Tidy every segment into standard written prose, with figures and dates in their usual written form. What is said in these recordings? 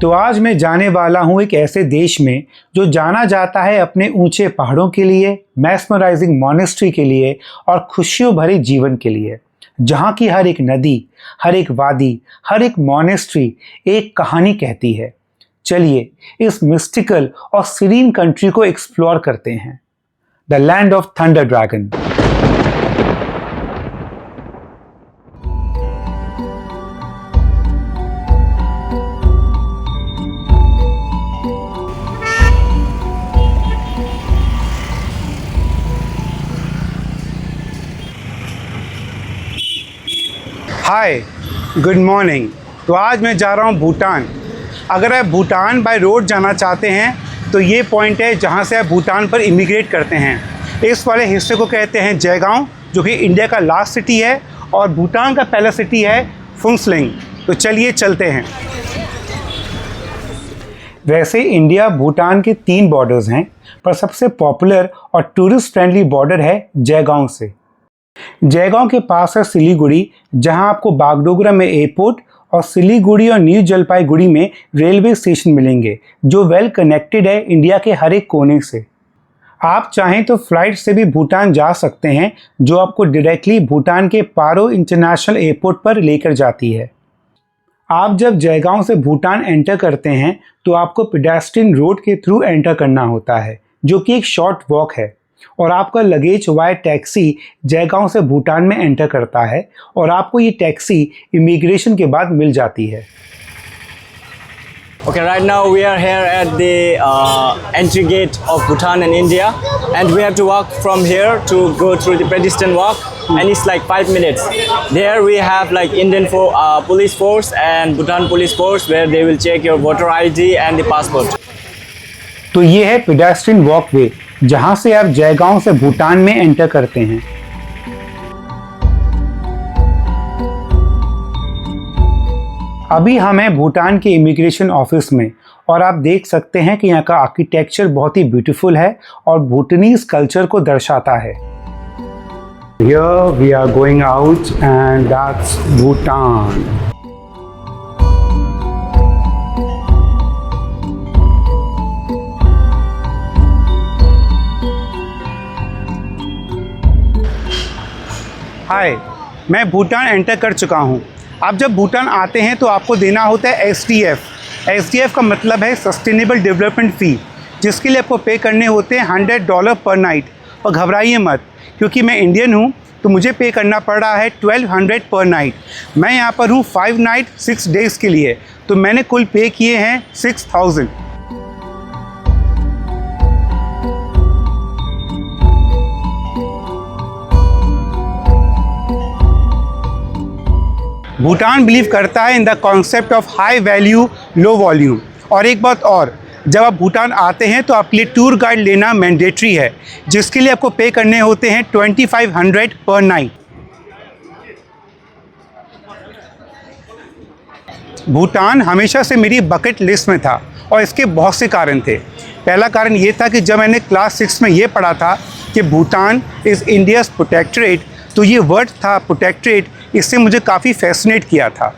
तो आज मैं जाने वाला हूं एक ऐसे देश में जो जाना जाता है अपने ऊंचे पहाड़ों के लिए, मैस्मराइजिंग मॉनेस्ट्री के लिए और खुशियों भरे जीवन के लिए, जहां की हर एक नदी, हर एक वादी, हर एक मॉनेस्ट्री एक कहानी कहती है। चलिए इस मिस्टिकल और सीरीन कंट्री को एक्सप्लोर करते हैं। The land of thunder dragon. Hi, good morning. तो आज मैं जा रहा हूँ भूटान। अगर आप भूटान बाय रोड जाना चाहते हैं तो ये पॉइंट है जहाँ से आप भूटान पर इमिग्रेट करते हैं। इस वाले हिस्से को कहते हैं जयगांव, जो कि इंडिया का लास्ट सिटी है, और भूटान का पहला सिटी है फुनसलिंग। तो चलिए चलते हैं। वैसे इंडिया भूटान के 3 बॉर्डर्स हैं, पर सबसे पॉपुलर और टूरिस्ट फ्रेंडली बॉर्डर है जयगांव से। जयगांव के पास है सिलीगुड़ी, जहां आपको बागडोगरा में एयरपोर्ट और सिलीगुड़ी और न्यू जलपाईगुड़ी में रेलवे स्टेशन मिलेंगे, जो वेल कनेक्टेड है इंडिया के हर एक कोने से। आप चाहें तो फ्लाइट से भी भूटान जा सकते हैं, जो आपको डायरेक्टली भूटान के पारो इंटरनेशनल एयरपोर्ट पर लेकर जाती है। आप जब जयगांव से भूटान एंटर करते हैं तो आपको पेडेस्ट्रियन रोड के थ्रू एंटर करना होता है, जो कि एक शॉर्ट वॉक है, और आपका लगेज वाया टैक्सी जयगांव से भूटान में एंटर करता है, और आपको ये टैक्सी इमिग्रेशन के बाद मिल जाती है। Okay, right now we are here at the entry gate of Bhutan and India, and we have to walk from here to go through the pedestrian walk, and it's like 5 minutes. There we have like Indian police force and Bhutan police force, where they will check your voter ID and the passport. तो ये है pedestrian walkway, जहां से आप जयगांव से भूटान में enter करते हैं। अभी हम हैं भूटान के इमिग्रेशन ऑफिस में, और आप देख सकते हैं कि यहाँ का आर्किटेक्चर बहुत ही ब्यूटीफुल है और भूटानीज कल्चर को दर्शाता है। Here we are going out and that's Bhutan. हाय, मैं भूटान एंटर कर चुका हूँ। आप जब भूटान आते हैं तो आपको देना होता है SDF। SDF का मतलब है सस्टेनेबल डेवलपमेंट फ़ी, जिसके लिए आपको पे करने होते हैं $100 पर नाइट। और घबराइए मत, क्योंकि मैं इंडियन हूँ तो मुझे पे करना पड़ रहा है 1200 पर नाइट। मैं यहाँ पर हूँ 5 नाइट 6 डेज़ के लिए, तो मैंने कुल पे किए हैं 6000। भूटान बिलीव करता है in the concept of high value low volume. और एक बात और, जब आप भूटान आते हैं तो आपके लिए टूर गाइड लेना मैंडेटरी है, जिसके लिए आपको पे करने होते हैं 2500 पर नाइट। भूटान हमेशा से मेरी बकेट लिस्ट में था, और इसके बहुत से कारण थे। पहला कारण ये था कि जब मैंने क्लास 6 में ये पढ़ा था कि भूटान इज़ इंडियाज़ प्रोटेक्टरेट, तो ये वर्ड था प्रोटेक्टरेट, इससे मुझे काफ़ी फैसिनेट किया था।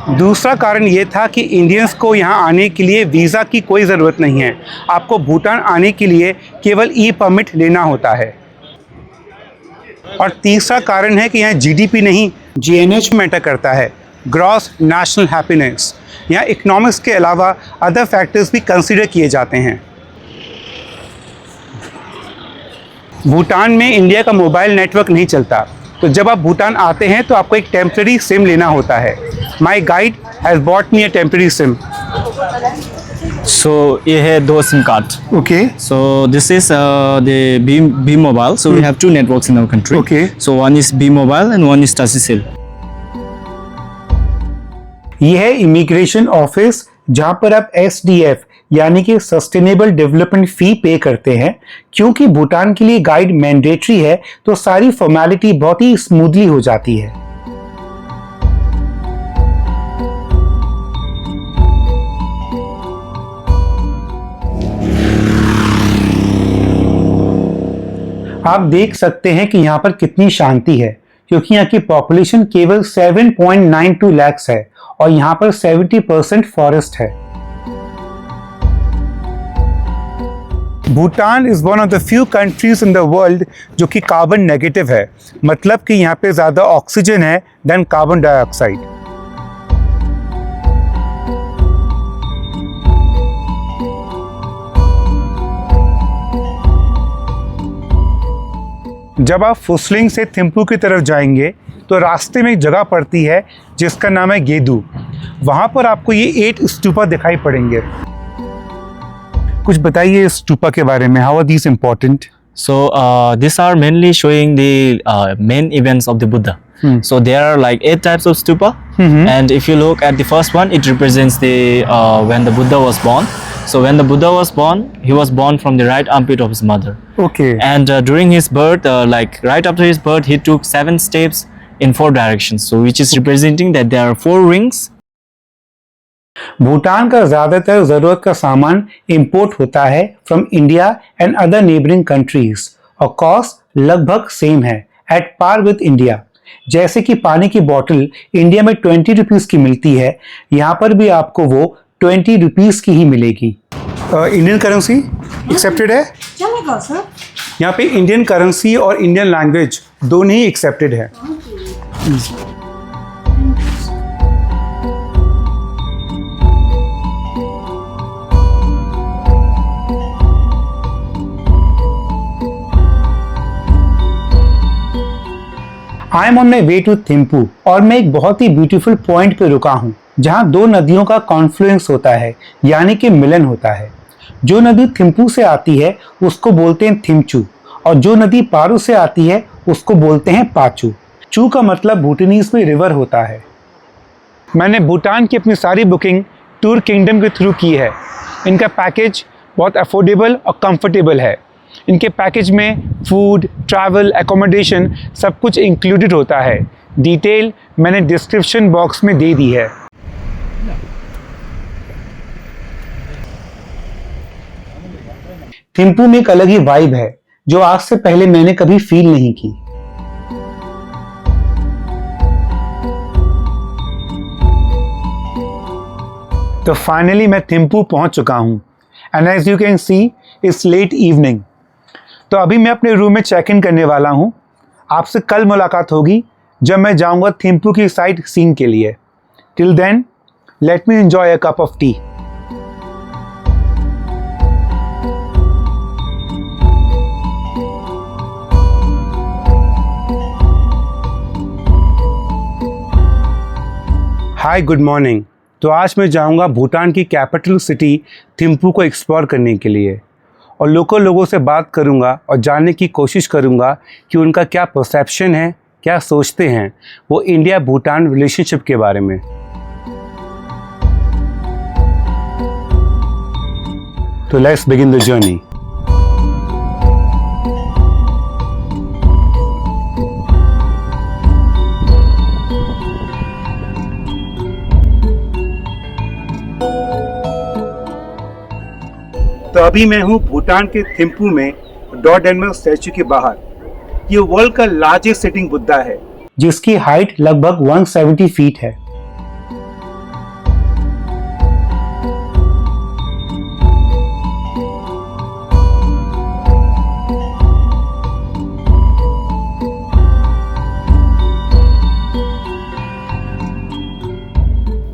दूसरा कारण ये था कि इंडियंस को यहाँ आने के लिए वीज़ा की कोई ज़रूरत नहीं है। आपको भूटान आने के लिए केवल ई परमिट लेना होता है। और तीसरा कारण है कि यहाँ GDP नहीं, GNH मैटर करता है, ग्रॉस नेशनल हैप्पीनेस। यहाँ इकोनॉमिक्स के अलावा अदर फैक्टर्स भी कंसीडर किए जाते हैं। भूटान में इंडिया का मोबाइल नेटवर्क नहीं चलता, तो जब आप भूटान आते हैं तो आपको एक टेम्प्रेरी सिम लेना होता है। माई guide has bot me a temporary SIM. So ये है 2 SIM card. Okay. So this is the B Mobile. So we have 2 networks in our country. Okay. So one is B Mobile and one is Tasicel. ये है immigration office, जहां पर आप SDF यानी कि sustainable development फी पे करते हैं। क्योंकि भूटान के लिए गाइड मैंडेटरी है, तो सारी फॉर्मेलिटी बहुत ही स्मूथली हो जाती है। आप देख सकते हैं कि यहाँ पर कितनी शांति है, क्योंकि यहाँ की पॉपुलेशन केवल 7.92 लाख है, और यहाँ पर 70% फॉरेस्ट है। Bhutan is one of the few countries in the world जो कि कार्बन नेगेटिव है, मतलब कि यहाँ पे ज़्यादा ऑक्सीजन है देन कार्बन डाइऑक्साइड। जब आप फुसलिंग से थिम्पू की तरफ जाएंगे तो रास्ते में एक जगह पड़ती है जिसका नाम है गेदू। वहाँ पर आपको ये 8 स्तूपा दिखाई पड़ेंगे। कुछ बताइए इस स्तूपा के बारे में, how are these important? So these are mainly showing the main events of the Buddha. So there are like 8 types of stupa, and if you look at the first one, it represents the when the Buddha was born. So when the Buddha was born, he was born from the right armpit of his mother. Okay. And during his birth, like right after his birth, he took 7 steps in 4 directions. So which is representing that there are 4 rings. Bhutan का ज़्यादातर ज़रूरत का सामान import होता है from India and other neighbouring countries और cost लगभग same है, एट पार विद इंडिया। जैसे कि पानी की बोतल इंडिया में 20 रुपीज़ की मिलती है, यहाँ पर भी आपको वो 20 रुपीज़ की ही मिलेगी। इंडियन करेंसी एक्सेप्टेड है चलेगा सर। यहाँ पे इंडियन करेंसी और इंडियन लैंग्वेज दोनों ही एक्सेप्टेड है। I am on my way to Thimphu और मैं एक बहुत ही ब्यूटीफुल पॉइंट पे रुका हूँ जहाँ 2 नदियों का कॉन्फ्लुएंस होता है, यानी कि मिलन होता है। जो नदी थिम्पू से आती है उसको बोलते हैं थिम्चू और जो नदी पारू से आती है उसको बोलते हैं पाचू। चू का मतलब भूटानीज में रिवर होता है। मैंने भूटान की अपनी सारी बुकिंग टूर किंगडम के थ्रू की है। इनका पैकेज बहुत अफोर्डेबल और कंफर्टेबल है। इनके पैकेज में फूड, ट्रैवल, एकोमोडेशन सब कुछ इंक्लूडेड होता है। डिटेल मैंने डिस्क्रिप्शन बॉक्स में दे दी है। थिम्पू में एक अलग ही वाइब है जो आज से पहले मैंने कभी फील नहीं की। तो फाइनली मैं थिम्पू पहुंच चुका हूं and as you can see it's late evening. तो अभी मैं अपने रूम में चेक इन करने वाला हूं। आपसे कल मुलाकात होगी जब मैं जाऊंगा थिम्पू की साइट सीइंग के लिए। Till then let me enjoy a cup of tea. Hi, good morning. तो आज मैं जाऊंगा भूटान की कैपिटल सिटी थिम्पू को एक्सप्लोर करने के लिए और लोकल लोगों से बात करूंगा और जानने की कोशिश करूंगा कि उनका क्या परसेप्शन है, क्या सोचते हैं वो इंडिया भूटान रिलेशनशिप के बारे में। तो लेट्स बिगिन द जर्नी। तो अभी मैं हूँ भूटान के थिम्पू में डॉडेनमल स्टैचू के बाहर। ये वर्ल्ड का लार्जेस्ट सिटिंग बुद्धा है जिसकी हाइट लगभग 170 फीट है।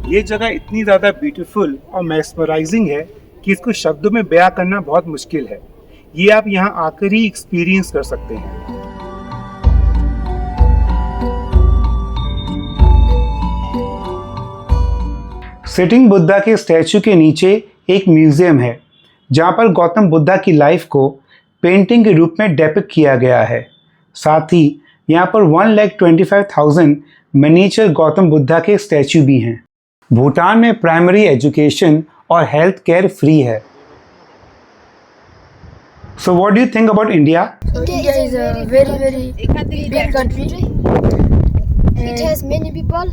ये जगह इतनी ज्यादा ब्यूटीफुल और मेस्मराइजिंग है कि इसको शब्दों में बयां करना बहुत मुश्किल है। ये आप यहाँ आकर ही एक्सपीरियंस कर सकते हैं। सिटिंग बुद्धा के स्टैचू के नीचे एक म्यूजियम है जहाँ पर गौतम बुद्धा की लाइफ को पेंटिंग के रूप में डेपिक्ट किया गया है। साथ ही यहाँ पर 1,25,000 मिनिएचर गौतम बुद्धा के स्टैचू भी हैं। भूटान में प्राइमरी एजुकेशन और हेल्थ केयर फ्री है। So what do you think about India? India is a very big country. It has many people,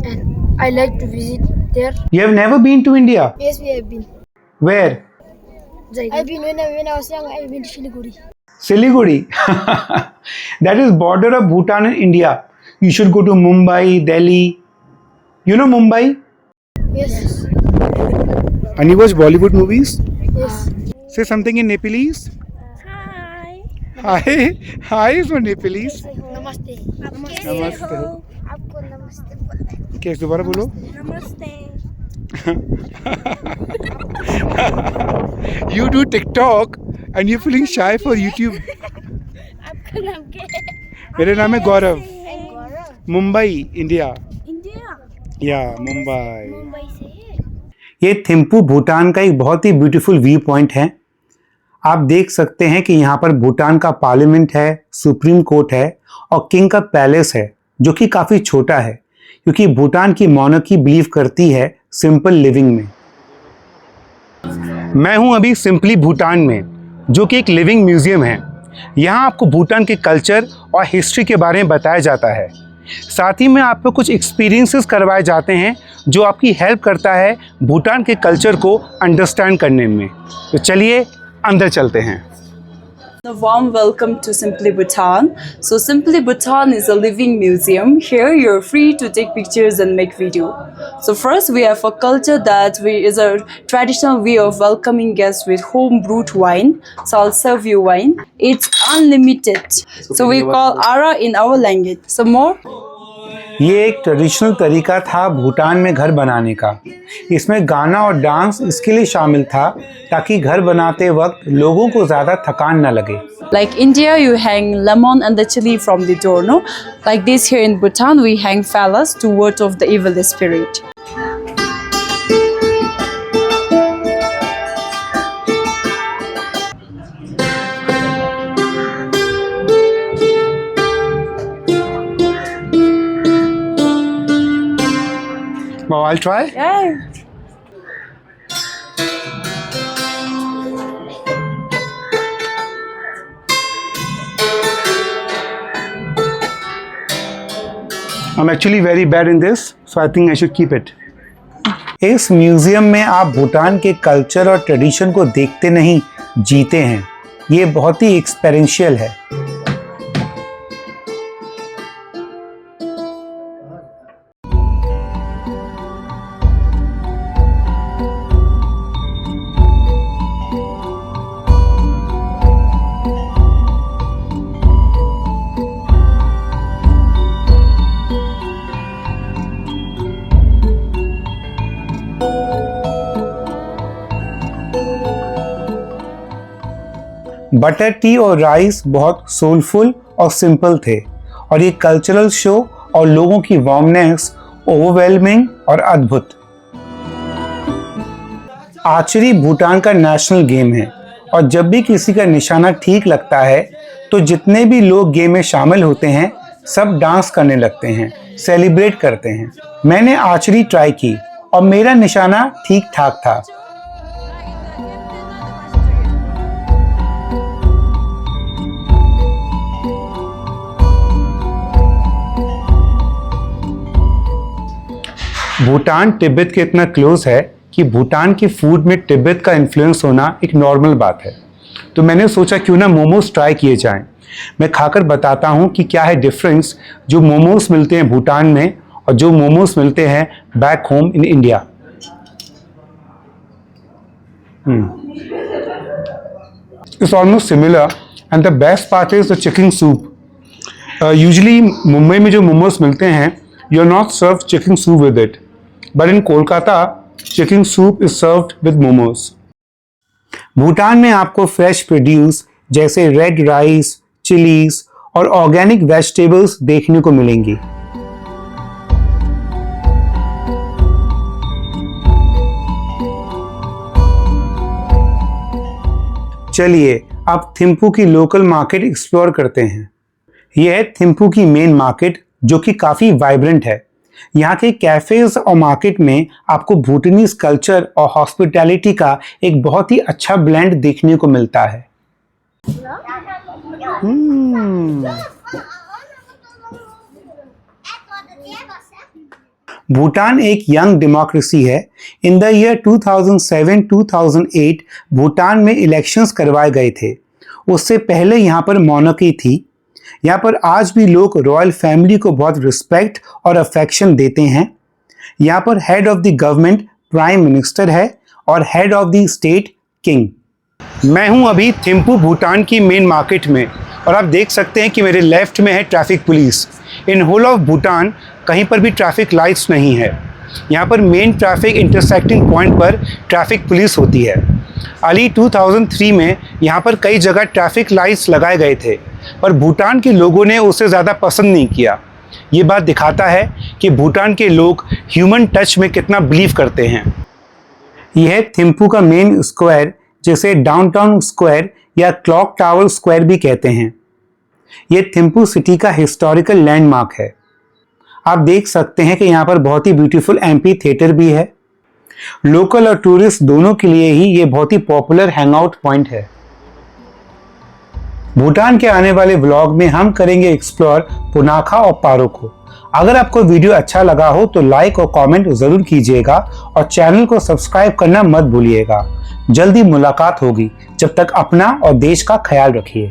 and I like to visit there. You have never been to India? Yes, we have been. Where? I've been when I was young. I've been to Siliguri. Siliguri. That is border of Bhutan and India. You should go to Mumbai, Delhi. You know Mumbai? Yes. And you watch Bollywood movies? Yes. Say something in Nepalese. Hi. Hi is for Nepalese. नमस्ते. नमस्ते. आपको नमस्ते बोलना है. कैसे दोबारा बोलो? नमस्ते. You do TikTok and you're feeling shy for YouTube. आपका नाम क्या है? मेरा नाम है गौरव. गौरव. मुंबई, इंडिया. इंडिया. या मुंबई. मुंबई से है. ये थिम्पू भूटान का एक बहुत ही ब्यूटीफुल व्यू पॉइंट है. आप देख सकते हैं कि यहाँ पर भूटान का पार्लियामेंट है, सुप्रीम कोर्ट है और किंग का पैलेस है, जो कि काफ़ी छोटा है क्योंकि भूटान की मोनार्की बिलीव करती है सिंपल लिविंग में. मैं हूँ अभी सिंपली भूटान में, जो कि एक लिविंग म्यूजियम है. यहाँ आपको भूटान के कल्चर और हिस्ट्री के बारे में बताया जाता है. साथ ही में आपको कुछ एक्सपीरियंसेस करवाए जाते हैं जो आपकी हेल्प करता है भूटान के कल्चर को अंडरस्टैंड करने में. तो चलिए अंदर चलते हैं. A warm welcome to Simply Bhutan. So Simply Bhutan is a living museum. Here you're free to take pictures and make video. So first we have a culture that is a traditional way of welcoming guests with home brewed wine. So I'll serve you wine. It's unlimited. So we call Ara in our language. Some more? ये एक traditional तरीका था भूटान में घर बनाने का. इसमें गाना और डांस इसके लिए शामिल था ताकि घर बनाते वक्त लोगों को ज़्यादा थकान न लगे. Like India, you hang lemon and the chili from the door, no? Like this here in Bhutan, we hang phalas to ward off the evil spirit. Well, I'll try. Yeah. I'm actually very bad in this, so I think I should keep it. इस museum में आप भूटान के culture और tradition को देखते नहीं, जीते हैं. ये बहुत ही एक्सपेरिएंशियल है. बटर टी और राइस बहुत सोलफुल और सिंपल थे और ये कल्चरल शो और लोगों की वार्मनेस ओवरवेलमिंग और अद्भुत. आर्चरी भूटान का नेशनल गेम है और जब भी किसी का निशाना ठीक लगता है तो जितने भी लोग गेम में शामिल होते हैं सब डांस करने लगते हैं, सेलिब्रेट करते हैं. मैंने आर्चरी ट्राई की और मेरा निशाना ठीक ठाक था. भूटान तिब्बत के इतना क्लोज है कि भूटान की फूड में तिब्बत का इन्फ्लुएंस होना एक नॉर्मल बात है. तो मैंने सोचा क्यों ना मोमोज ट्राई किए जाएं. मैं खाकर बताता हूं कि क्या है डिफरेंस जो मोमोज मिलते हैं भूटान में और जो मोमोज मिलते हैं back home in India. It's almost similar and the best part is the chicken soup. Usually Mumbai में जो मोमोज मिलते हैं you're not served chicken soup with it. But in Kolkata, chicken soup is served with momos. Bhutan में आपको fresh produce जैसे red rice, chillies और organic vegetables देखने को मिलेंगी. चलिए अब थिम्पू की लोकल मार्केट एक्सप्लोर करते हैं. यह है थिम्पू की मेन मार्केट जो कि काफ़ी वाइब्रेंट है. यहाँ के कैफेज और मार्केट में आपको भूटानीज कल्चर और हॉस्पिटैलिटी का एक बहुत ही अच्छा ब्लेंड देखने को मिलता है. भूटान एक यंग डेमोक्रेसी है. इन द ईयर 2007-2008 भूटान में इलेक्शंस करवाए गए थे. उससे पहले यहाँ पर मोनार्की थी. यहाँ पर आज भी लोग रॉयल फैमिली को बहुत रिस्पेक्ट और अफेक्शन देते हैं. यहाँ पर head of the government prime minister है और head of the state king. मैं हूँ अभी थिम्पू भूटान की मेन मार्केट में और आप देख सकते हैं कि मेरे लेफ्ट में है traffic police. In whole of Bhutan कहीं पर भी ट्रैफिक लाइट्स नहीं है। यहाँ पर मेन ट्रैफिक इंटरसेक्टिंग पॉइंट पर ट्रैफिक पुलिस होती है। अर्ली 2003 में यहाँ पर कई जगह ट्रैफिक लाइट्स लगाए गए थे, पर भूटान के लोगों ने उसे ज़्यादा पसंद नहीं किया। ये बात दिखाता है कि भूटान के लोग ह्यूमन टच में कितना बिलीव करते हैं। यह है थिम्पू का मेन स्क्वायर, जिसे डाउनटाउन स्क्वायर या क्लॉक टावर स्क्वायर भी कहते हैं। यह थिम्पू सिटी का हिस्टोरिकल लैंडमार्क है। आप देख सकते हैं कि यहाँ पर बहुत ही ब्यूटीफुल एम्पी थिएटर भी है। लोकल और टूरिस्ट दोनों के लिए ही ये बहुत ही पॉपुलर हैंगआउट पॉइंट है। भूटान के आने वाले व्लॉग में हम करेंगे एक्सप्लोर पुनाखा और पारो को। अगर आपको वीडियो अच्छा लगा हो तो लाइक और कमेंट जरूर कीजिएगा और चैनल को सब्सक्राइब करना मत भूलिएगा। जल्दी मुलाकात होगी, जब तक अपना और देश का ख्याल रखिए।